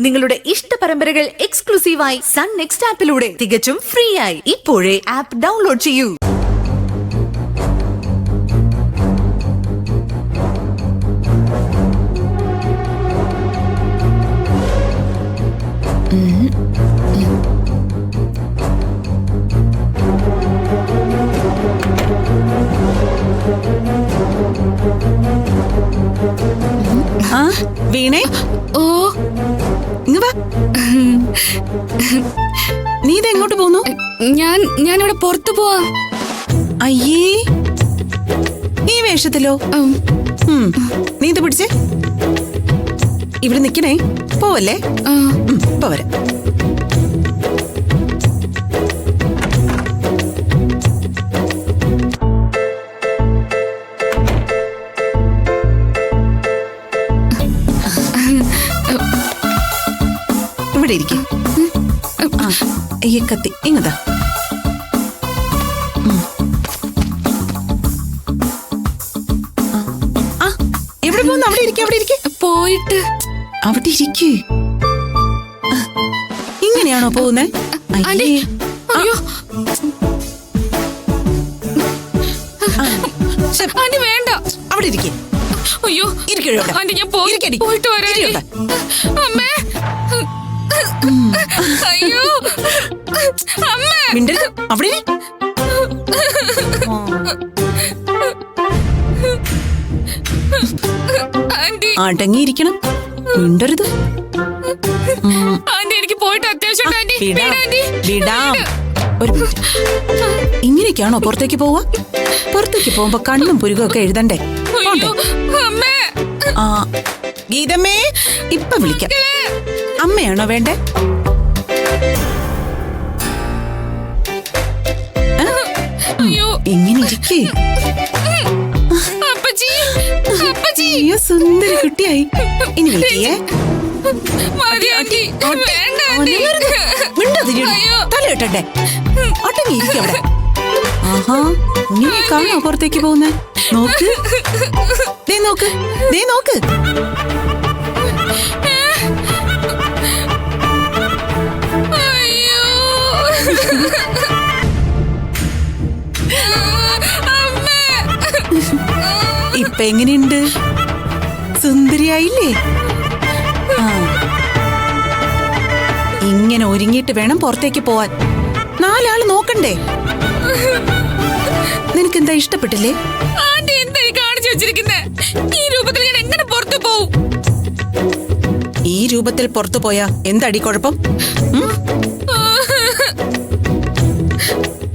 നിങ്ങളുടെ ഇഷ്ട പരമ്പരകൾ എക്സ്ക്ലൂസീവായി സൺ നെക്സ്റ്റ് ആപ്പിലൂടെ തികച്ചും ഫ്രീ ആയി ഇപ്പോഴേ ആപ്പ് ഡൗൺലോഡ് ചെയ്യൂ. വീണേ, ഓ ഇങ്ങ് വാ. നീ ഇത് എങ്ങോട്ട് പോന്നു? ഞാനിവിടെ പുറത്തു പോവാ. അയ്യേ, ഈ വേഷത്തിലോ? നീ ഇത് പിടിച്ചേ. ഇവിടെ നിക്കണേ, പോവല്ലേ? പോവരാ. ഇവിടെ ഇരിക്കും. ഈ കത്തി ഇങ്ങതാ. എവിടെ പോകുന്നു? അവിടെ ഇരിക്കും, അവിടെ ഇരിക്കും. പോയിട്ട് അവിടെ ഇരിക്കേ. ഇങ്ങനെയാണോ പോകുന്നേ? അയ്യോ ആന്റി, വേണ്ട. അവിടെ ഇരിക്കേ. അയ്യോ ഇരിക്കോ ആന്റി, ഞാൻ പോയിട്ട് വരാം. അമ്മേ, അയ്യോ അമ്മേ, മിണ്ടരുത്. അവിടെ ആന്റി, അടങ്ങിയിരിക്കണം. മിണ്ടരുത്. ആന്റി, എനിക്ക് പോയിട്ട് അത്യാവശ്യം. വിടാം. ഒരു മിനിറ്റ്. ഇങ്ങനെയൊക്കെയാണോ പുറത്തേക്ക് പോവാ? പുറത്തേക്ക് പോകുമ്പോ കണ്ണും പുരുകൊക്കെ എഴുതണ്ടേ? ആ, ഗീതമ്മേ, ഇപ്പൊ വിളിക്കാം. അമ്മയാണോ വേണ്ടേ? ഇങ്ങനെ ഇരിക്കേ. അയ്യോ, സുന്ദരി കുട്ടിയായി. ഇനി വിളിക്കേ. തലയിട്ടേ. ഒട്ടങ്ങിയിരിക്കും അവിടെ. ആഹാ, ഇങ്ങനെ കാണോ പുറത്തേക്ക് പോകുന്നേ? നോക്ക്, ദേ നോക്ക്, ദേ നോക്ക്. ഇപ്പൊ എങ്ങനെയുണ്ട്? സുന്ദരിയായില്ലേ? ഇങ്ങനെ ഒരുങ്ങിയിട്ട് വേണം പുറത്തേക്ക് പോവാൻ. നാലാള് നോക്കണ്ടേ? നിനക്കെന്താ ഇഷ്ടപ്പെട്ടില്ലേ? ഈ രൂപത്തിൽ പുറത്തു പോയാ എന്താടി കുഴപ്പം?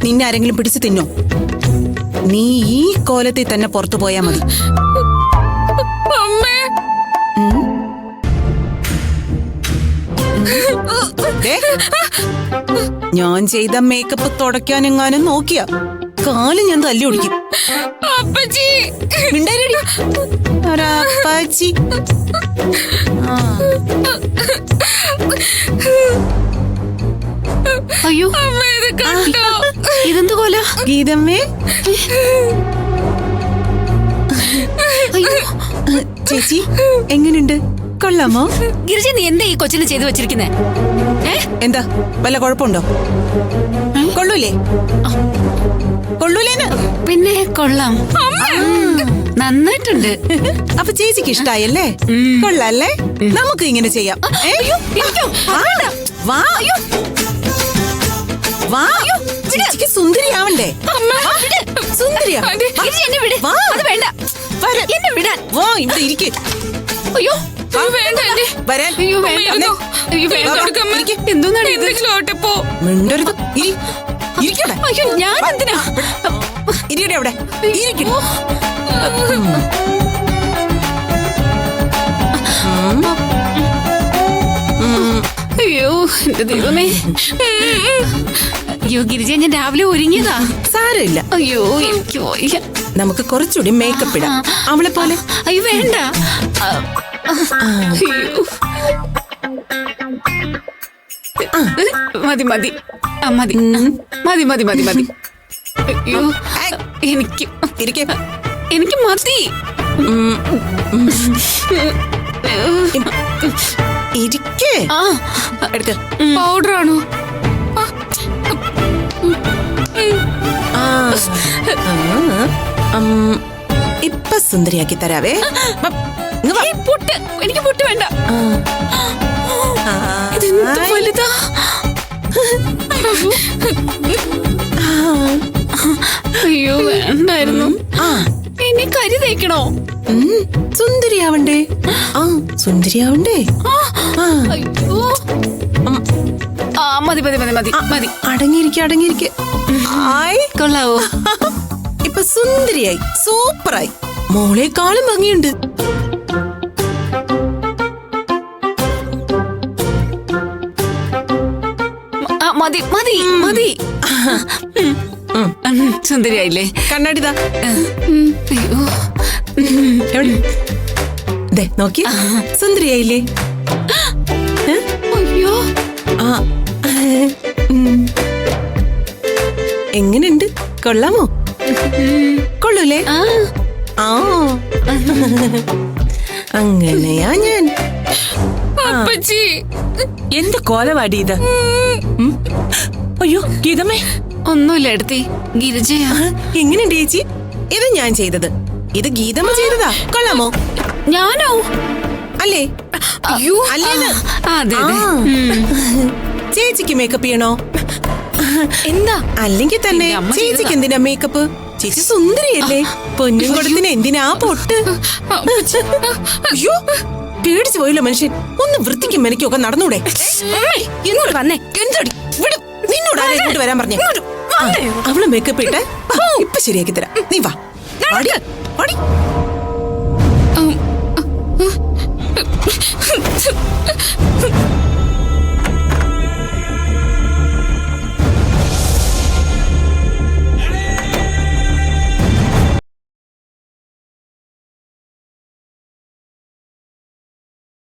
നിന്നെ ആരെങ്കിലും പിടിച്ചു തിന്നോ? നീ ഈ കോലത്തിൽ തന്നെ പുറത്തു പോയാ മതി. ഞാൻ ചെയ്ത മേക്കപ്പ് തുടയ്ക്കാനെങ്ങാനും നോക്കിയാ കാല് ഞാൻ തല്ലി ഓടിക്കും. അയ്യോ, ഇതെന്ത് കോല? ഗീതമ്മേ, ചേച്ചി എങ്ങനെയുണ്ട്? കൊള്ളാമോ? ഗിരിജ, നീ എന്താ ഈ കൊച്ചിനെ ചെയ്തു വെച്ചിരിക്കുന്നേ? എന്താ, വല്ല കുഴപ്പമുണ്ടോ? കൊള്ളൂലേ? കൊള്ളൂലേന്ന്? പിന്നെ കൊള്ളാം, നന്നായിട്ടുണ്ട്. അപ്പൊ ചേച്ചിക്ക് ഇഷ്ടായല്ലേ? കൊള്ളാല്ലേ? നമുക്ക് ഇങ്ങനെ ചെയ്യാം. വാ, വാ. ചേച്ചിക്ക് സുന്ദരിയാവണ്ടേ? സുന്ദരിയാ. വാ, ഇവിടെ ഇരിക്കേ. അയ്യോ വേണ്ട, വരാൻ. മിണ്ടരുത്. അയ്യോ, ഞാൻ എന്തിനാ? ഇരിക്കട്ടെ അവിടെ. അയ്യോ, എന്റെ ദൈവമേ. അയ്യോ ഗിരിജ, ഞാൻ രാവിലെ ഒരുങ്ങിയതാ. സാരമില്ല. അയ്യോ, എനിക്ക് വയ്യ. നമുക്ക് കുറച്ചുകൂടി മേക്കപ്പ് ഇടാം, അവളെ പോലെ. അയ്യോ വേണ്ട. മതി മതി മതി മതി മതി മതി മതി. അയ്യോ, എനിക്ക് മതി. ഇരിക്കേ ആ എടുക്ക. പൗഡർ ആണോ? ആ, ഇപ്പൊ സുന്ദരിയാക്കി തരാവേ. ഇങ്ങ് വാ. പൊട്ട്, എനിക്ക് പൊട്ട് വേണ്ട. ആ. ഇതെന്ത് വലുതാ. അയ്യോ വേണ്ടായിരുന്നു. ഇനി കരി തേക്കണോ? സുന്ദരിയാവണ്ടേ? ആ സുന്ദരിയാവണ്ടേ? ആ. അയ്യോ ആ മതി മതി മതി മതി മതി. അടങ്ങിയിരിക്കെ. ആയി കൊള്ളാവോ? ഇപ്പൊ സുന്ദരിയായി, സൂപ്പറായി. മോളെക്കാളും ഭംഗിയുണ്ട്. മതി മതി മതി. സുന്ദരിയായില്ലേ? കണ്ണാടിതാ. അയ്യോ എവിടെ? ദേ നോക്കി, സുന്ദരിയായില്ലേ? അയ്യോ ആ. എങ്ങനെയുണ്ട്? കൊള്ളാമോ? കൊള്ളൂലേ? ആ ആ അങ്ങനെയാ ഞാൻ. അപ്പച്ചി എന്ത് കോലവാടി ഇത്? അയ്യോ ഗീതമ്മേ. ഒന്നുമില്ല എടുത്തി, ഗിരിജയാ. എങ്ങനെയുണ്ട് ചേച്ചി? ഇത് ഞാൻ ചെയ്തത്. ഇത് ഗീതമ്മ ചെയ്തതാ. കൊള്ളാമോ? ഞാനോ? അല്ലേ? അയ്യോ അല്ലേന്ന്. അതെ അതെ. ചേച്ചിക്ക് മേക്കപ്പ് ചെയ്യണോ? എന്താ? അല്ലെങ്കിൽ തന്നെ എന്റെ അമ്മ ചേച്ചിക്ക് ചെയ്തതാ. എന്തിനാ മേക്കപ്പ്? ചേച്ചി സുന്ദരിയല്ലേ? പൊന്നും കൊടുത്തിന് എന്തിനാ പൊട്ട്? അയ്യോ പേടിച്ചു പോയല്ലോ മനുഷ്യൻ. ഒന്ന് വൃത്തിക്കും മെനക്കൊക്കെ നടന്നൂടെ? ഇങ്ങോട്ട് വന്നേ. എന്തടി? നിന്നോട് ആരാ ഇങ്ങോട്ട് വരാൻ പറഞ്ഞേ? അവള് മേക്കപ്പ് ഇട്ട് ഇപ്പൊ ശരിയാക്കി തരാം. നീ വാ. വാടി, വാടി.